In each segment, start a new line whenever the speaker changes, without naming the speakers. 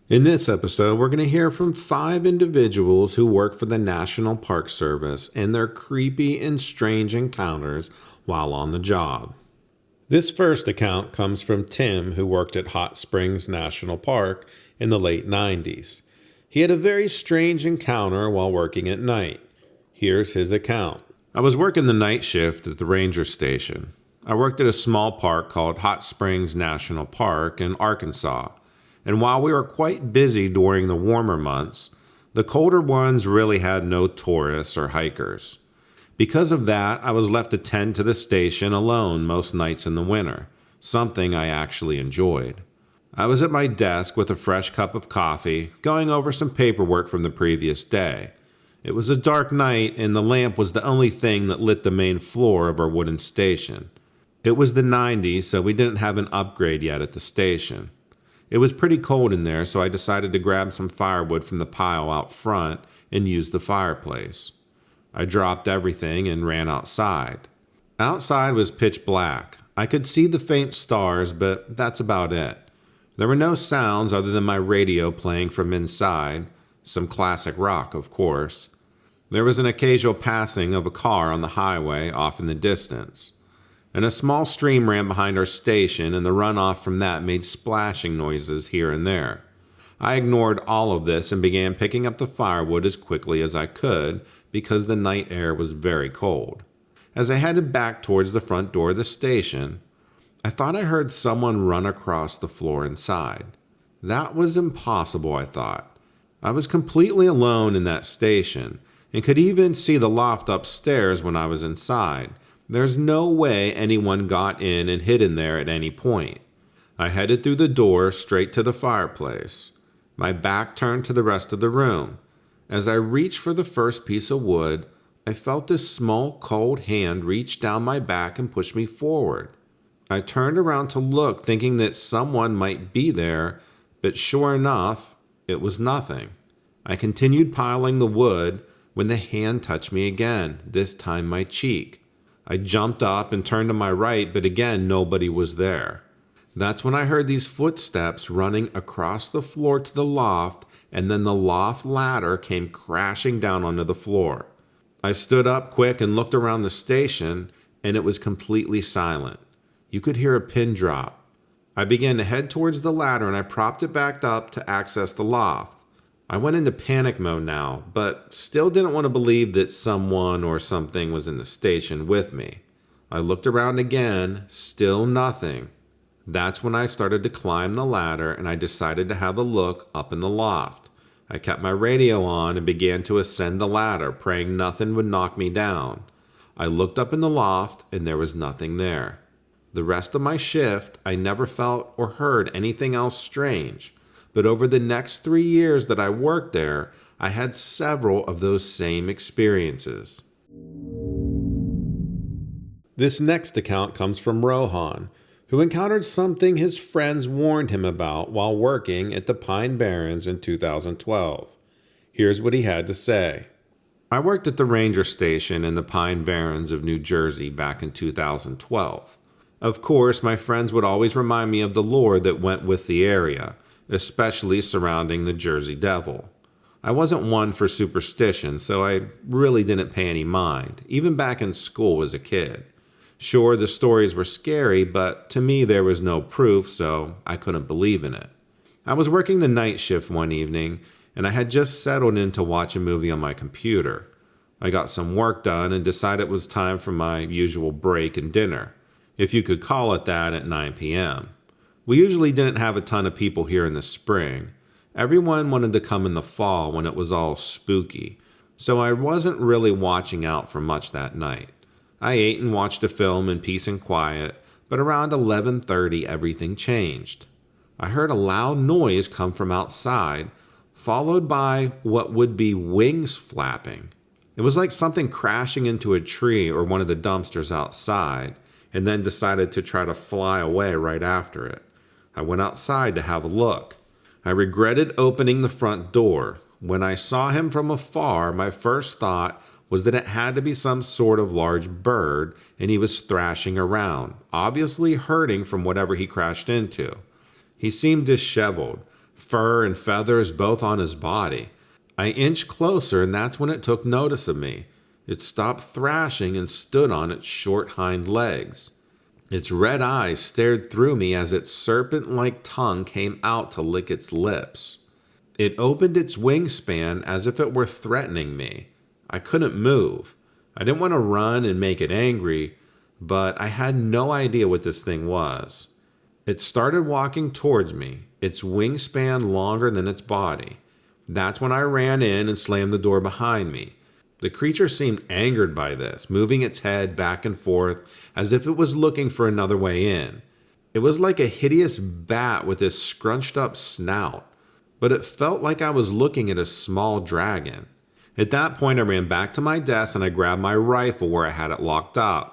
In this episode, we're going to hear from 5 individuals who work for the National Park Service and their creepy and strange encounters while on the job. This first account comes from Tim, who worked at Hot Springs National Park in the late 90s. He had a very strange encounter while working at night. Here's his account. I was working the night shift at the ranger station. I worked at a small park called Hot Springs National Park in Arkansas. And while we were quite busy during the warmer months, the colder ones really had no tourists or hikers. Because of that, I was left to tend to the station alone most nights in the winter, something I actually enjoyed. I was at my desk with a fresh cup of coffee, going over some paperwork from the previous day. It was a dark night, and the lamp was the only thing that lit the main floor of our wooden station. It was the 90s, so we didn't have an upgrade yet at the station. It was pretty cold in there, so I decided to grab some firewood from the pile out front and use the fireplace. I dropped everything and ran outside. Outside was pitch black. I could see the faint stars, but that's about it. There were no sounds other than my radio playing from inside, some classic rock, of course. There was an occasional passing of a car on the highway off in the distance. And a small stream ran behind our station, and the runoff from that made splashing noises here and there. I ignored all of this and began picking up the firewood as quickly as I could because the night air was very cold. As I headed back towards the front door of the station, I thought I heard someone run across the floor inside. That was impossible, I thought. I was completely alone in that station and could even see the loft upstairs when I was inside. There's no way anyone got in and hid in there at any point. I headed through the door straight to the fireplace. My back turned to the rest of the room. As I reached for the first piece of wood, I felt this small, cold hand reach down my back and push me forward. I turned around to look, thinking that someone might be there, but sure enough, it was nothing. I continued piling the wood when the hand touched me again, this time my cheek. I jumped up and turned to my right, but again, nobody was there. That's when I heard these footsteps running across the floor to the loft, and then the loft ladder came crashing down onto the floor. I stood up quick and looked around the station, and it was completely silent. You could hear a pin drop. I began to head towards the ladder, and I propped it back up to access the loft. I went into panic mode now, but still didn't want to believe that someone or something was in the station with me. I looked around again, still nothing. That's when I started to climb the ladder, and I decided to have a look up in the loft. I kept my radio on and began to ascend the ladder, praying nothing would knock me down. I looked up in the loft, and there was nothing there. The rest of my shift, I never felt or heard anything else strange. But over the next 3 years that I worked there, I had several of those same experiences. This next account comes from Rohan, who encountered something his friends warned him about while working at the Pine Barrens in 2012. Here's what he had to say. I worked at the ranger station in the Pine Barrens of New Jersey back in 2012. Of course, my friends would always remind me of the lore that went with the area, especially surrounding the Jersey Devil. I wasn't one for superstition, so I really didn't pay any mind, even back in school as a kid. Sure, the stories were scary, but to me there was no proof, so I couldn't believe in it. I was working the night shift one evening, and I had just settled in to watch a movie on my computer. I got some work done and decided it was time for my usual break and dinner, if you could call it that, at 9 p.m. We usually didn't have a ton of people here in the spring. Everyone wanted to come in the fall when it was all spooky, so I wasn't really watching out for much that night. I ate and watched a film in peace and quiet, but around 11:30 everything changed. I heard a loud noise come from outside, followed by what would be wings flapping. It was like something crashing into a tree or one of the dumpsters outside, and then decided to try to fly away right after it. I went outside to have a look. I regretted opening the front door. When I saw him from afar, my first thought was that it had to be some sort of large bird, and he was thrashing around, obviously hurting from whatever he crashed into. He seemed disheveled. fur and feathers both on his body. I inched closer, and that's when it took notice of me. It stopped thrashing and stood on its short hind legs. Its red eyes stared through me as its serpent-like tongue came out to lick its lips. It opened its wingspan as if it were threatening me. I couldn't move. I didn't want to run and make it angry, but I had no idea what this thing was. It started walking towards me, its wingspan longer than its body. That's when I ran in and slammed the door behind me. The creature seemed angered by this, moving its head back and forth as if it was looking for another way in. It was like a hideous bat with this scrunched up snout, but it felt like I was looking at a small dragon. At that point, I ran back to my desk and I grabbed my rifle where I had it locked up.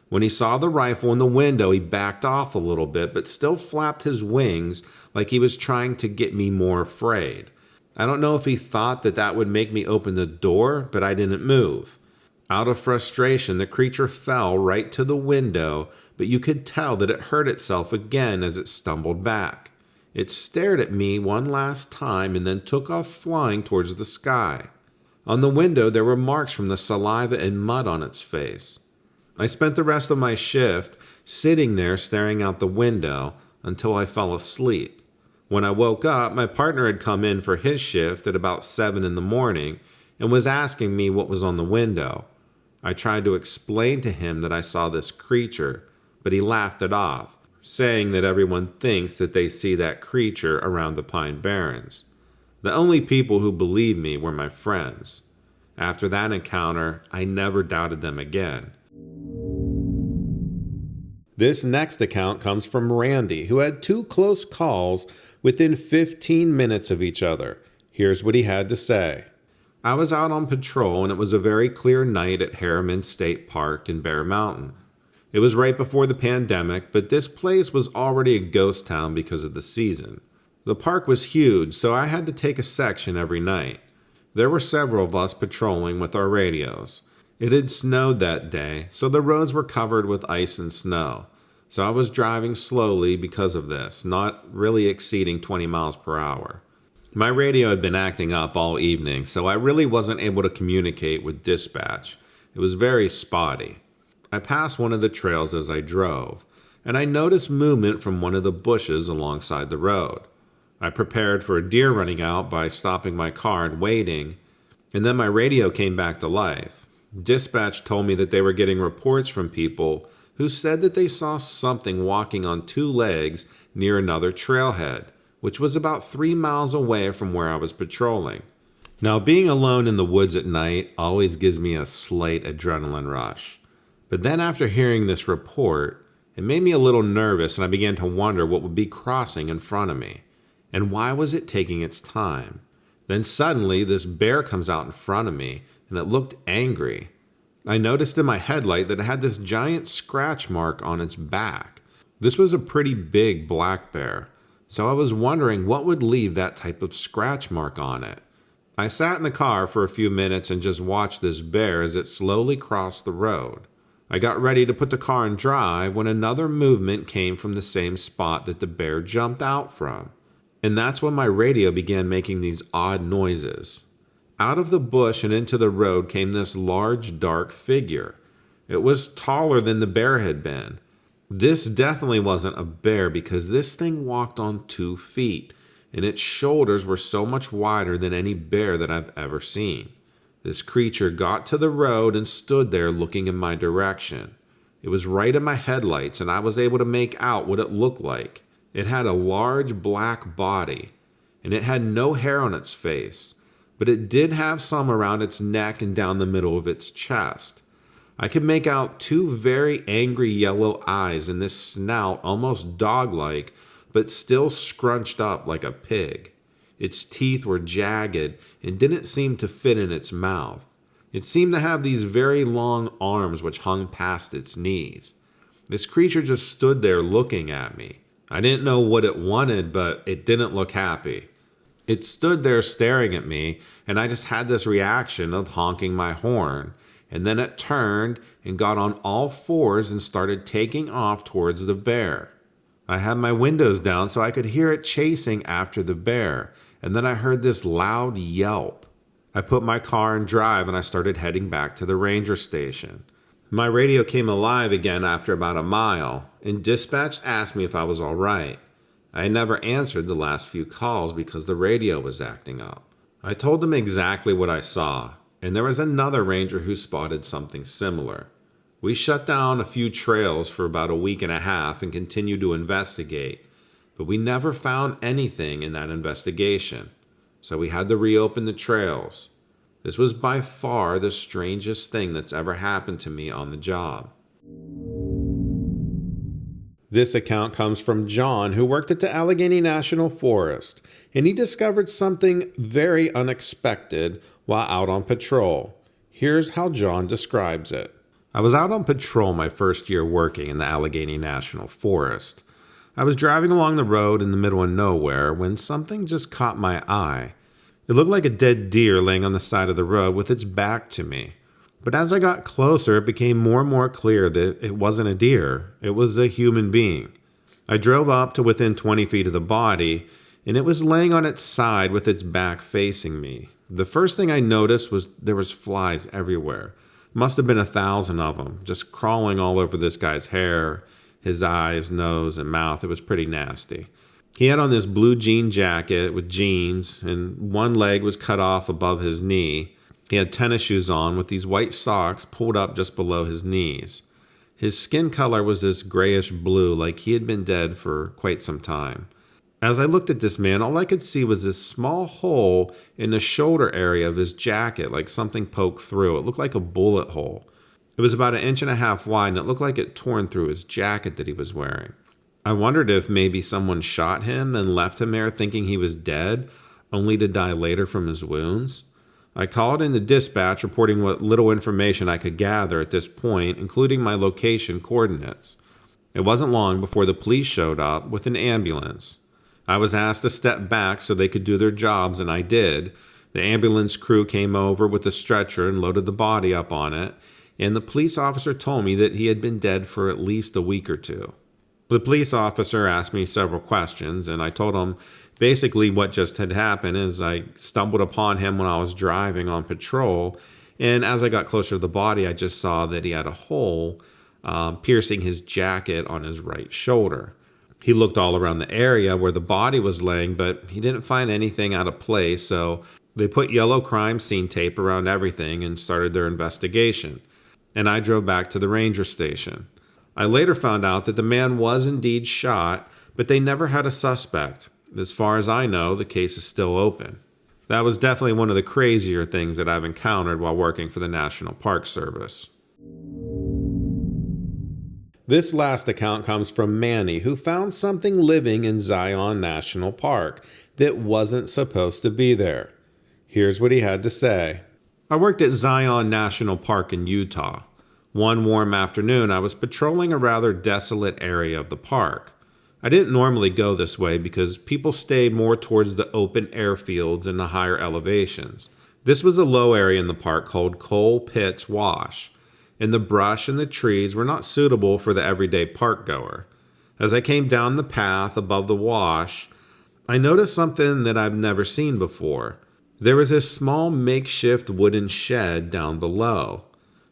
When he saw the rifle in the window, he backed off a little bit, but still flapped his wings like he was trying to get me more afraid. I don't know if he thought that would make me open the door, but I didn't move. Out of frustration, the creature fell right to the window, but you could tell that it hurt itself again as it stumbled back. It stared at me one last time and then took off flying towards the sky. On the window, there were marks from the saliva and mud on its face. I spent the rest of my shift sitting there staring out the window until I fell asleep. When I woke up, my partner had come in for his shift at about 7 in the morning and was asking me what was on the window. I tried to explain to him that I saw this creature, but he laughed it off, saying that everyone thinks that they see that creature around the Pine Barrens. The only people who believed me were my friends. After that encounter, I never doubted them again. This next account comes from Randy, who had 2 close calls within 15 minutes of each other. Here's what he had to say. I was out on patrol and it was a very clear night at Harriman State Park in Bear Mountain. It was right before the pandemic, but this place was already a ghost town because of the season. The park was huge, so I had to take a section every night. There were several of us patrolling with our radios. It had snowed that day, so the roads were covered with ice and snow. So I was driving slowly because of this, not really exceeding 20 miles per hour. My radio had been acting up all evening, so I really wasn't able to communicate with dispatch. It was very spotty. I passed one of the trails as I drove, and I noticed movement from one of the bushes alongside the road. I prepared for a deer running out by stopping my car and waiting, and then my radio came back to life. Dispatch told me that they were getting reports from people who said that they saw something walking on 2 legs near another trailhead, which was about 3 miles away from where I was patrolling. Now, being alone in the woods at night always gives me a slight adrenaline rush. But then after hearing this report, it made me a little nervous and I began to wonder what would be crossing in front of me. And why was it taking its time? Then suddenly this bear comes out in front of me and it looked angry. I noticed in my headlight that it had this giant scratch mark on its back. This was a pretty big black bear, so I was wondering what would leave that type of scratch mark on it. I sat in the car for a few minutes and just watched this bear as it slowly crossed the road. I got ready to put the car in drive when another movement came from the same spot that the bear jumped out from. And that's when my radio began making these odd noises. Out of the bush and into the road came this large, dark figure. It was taller than the bear had been. This definitely wasn't a bear because this thing walked on 2 feet, and its shoulders were so much wider than any bear that I've ever seen. This creature got to the road and stood there looking in my direction. It was right in my headlights, and I was able to make out what it looked like. It had a large black body, and it had no hair on its face, but it did have some around its neck and down the middle of its chest. I could make out 2 very angry yellow eyes and this snout almost dog-like, but still scrunched up like a pig. Its teeth were jagged and didn't seem to fit in its mouth. It seemed to have these very long arms which hung past its knees. This creature just stood there looking at me. I didn't know what it wanted, but it didn't look happy. It stood there staring at me, and I just had this reaction of honking my horn, and then it turned and got on all 4s and started taking off towards the bear. I had my windows down so I could hear it chasing after the bear, and then I heard this loud yelp. I put my car in drive and I started heading back to the ranger station. My radio came alive again after about a mile, and dispatch asked me if I was all right. I had never answered the last few calls because the radio was acting up. I told them exactly what I saw, and there was another ranger who spotted something similar. We shut down a few trails for about a week and a half and continued to investigate, but we never found anything in that investigation, so we had to reopen the trails. This was by far the strangest thing that's ever happened to me on the job. This account comes from John, who worked at the Allegheny National Forest, and he discovered something very unexpected while out on patrol. Here's how John describes it. I was out on patrol my first year working in the Allegheny National Forest. I was driving along the road in the middle of nowhere when something just caught my eye. It looked like a dead deer laying on the side of the road with its back to me. But as I got closer, it became more and more clear that it wasn't a deer. It was a human being. I drove up to within 20 feet of the body, and it was laying on its side with its back facing me. The first thing I noticed was there was flies everywhere. Must have been 1,000 of them, just crawling all over this guy's hair, his eyes, nose, and mouth. It was pretty nasty. He had on this blue jean jacket with jeans, and one leg was cut off above his knee. He had tennis shoes on with these white socks pulled up just below his knees. His skin color was this grayish blue, like he had been dead for quite some time. As I looked at this man, all I could see was this small hole in the shoulder area of his jacket, like something poked through. It looked like a bullet hole. It was about 1.5 inches wide, and it looked like it torn through his jacket that he was wearing. I wondered if maybe someone shot him and left him there thinking he was dead, only to die later from his wounds. I called in the dispatch, reporting what little information I could gather at this point, including my location coordinates. It wasn't long before the police showed up with an ambulance. I was asked to step back so they could do their jobs, and I did. The ambulance crew came over with a stretcher and loaded the body up on it, and the police officer told me that he had been dead for at least a week or two. The police officer asked me several questions, and I told him basically what just had happened is I stumbled upon him when I was driving on patrol, and as I got closer to the body, I just saw that he had a hole piercing his jacket on his right shoulder. He looked all around the area where the body was laying, but he didn't find anything out of place, so they put yellow crime scene tape around everything and started their investigation, and I drove back to the ranger station. I later found out that the man was indeed shot, but they never had a suspect. As far as I know, the case is still open. That was definitely one of the crazier things that I've encountered while working for the National Park Service. This last account comes from Manny, who found something living in Zion National Park that wasn't supposed to be there. Here's what he had to say. I worked at Zion National Park in Utah. One warm afternoon, I was patrolling a rather desolate area of the park. I didn't normally go this way because people stayed more towards the open airfields and the higher elevations. This was a low area in the park called Coal Pits Wash, and the brush and the trees were not suitable for the everyday park goer. As I came down the path above the wash, I noticed something that I've never seen before. There was this small makeshift wooden shed down below.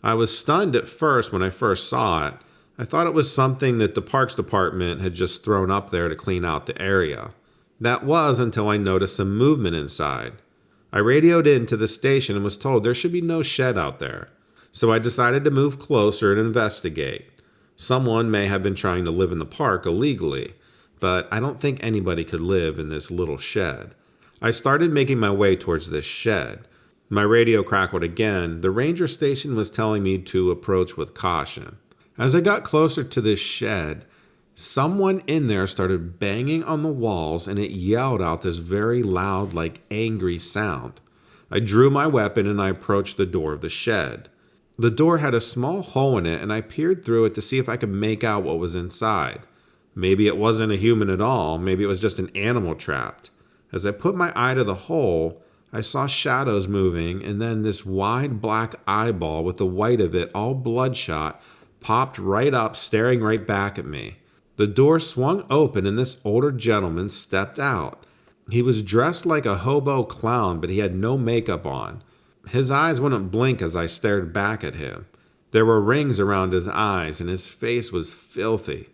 I was stunned at first when I first saw it. I thought it was something that the Parks Department had just thrown up there to clean out the area. That was until I noticed some movement inside. I radioed into the station and was told there should be no shed out there. So I decided to move closer and investigate. Someone may have been trying to live in the park illegally, but I don't think anybody could live in this little shed. I started making my way towards this shed. My radio crackled again. The ranger station was telling me to approach with caution. As I got closer to this shed, someone in there started banging on the walls, and it yelled out this very loud, like angry sound. I drew my weapon and I approached the door of the shed. The door had a small hole in it, and I peered through it to see if I could make out what was inside. Maybe it wasn't a human at all. Maybe it was just an animal trapped. As I put my eye to the hole, I saw shadows moving, and then this wide black eyeball with the white of it all bloodshot popped right up, staring right back at me. The door swung open and this older gentleman stepped out. He was dressed like a hobo clown, but he had no makeup on. His eyes wouldn't blink as I stared back at him. There were rings around his eyes and his face was filthy.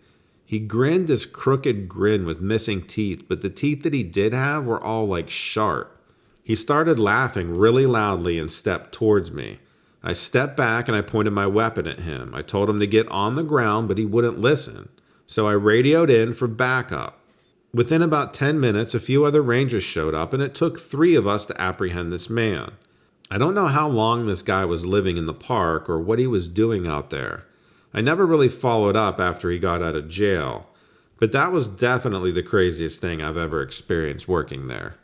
He grinned this crooked grin with missing teeth, but the teeth that he did have were all like sharp. He started laughing really loudly and stepped towards me. I stepped back and I pointed my weapon at him. I told him to get on the ground, but he wouldn't listen. So I radioed in for backup. Within about 10 minutes, a few other rangers showed up, and it took 3 of us to apprehend this man. I don't know how long this guy was living in the park or what he was doing out there. I never really followed up after he got out of jail, but that was definitely the craziest thing I've ever experienced working there.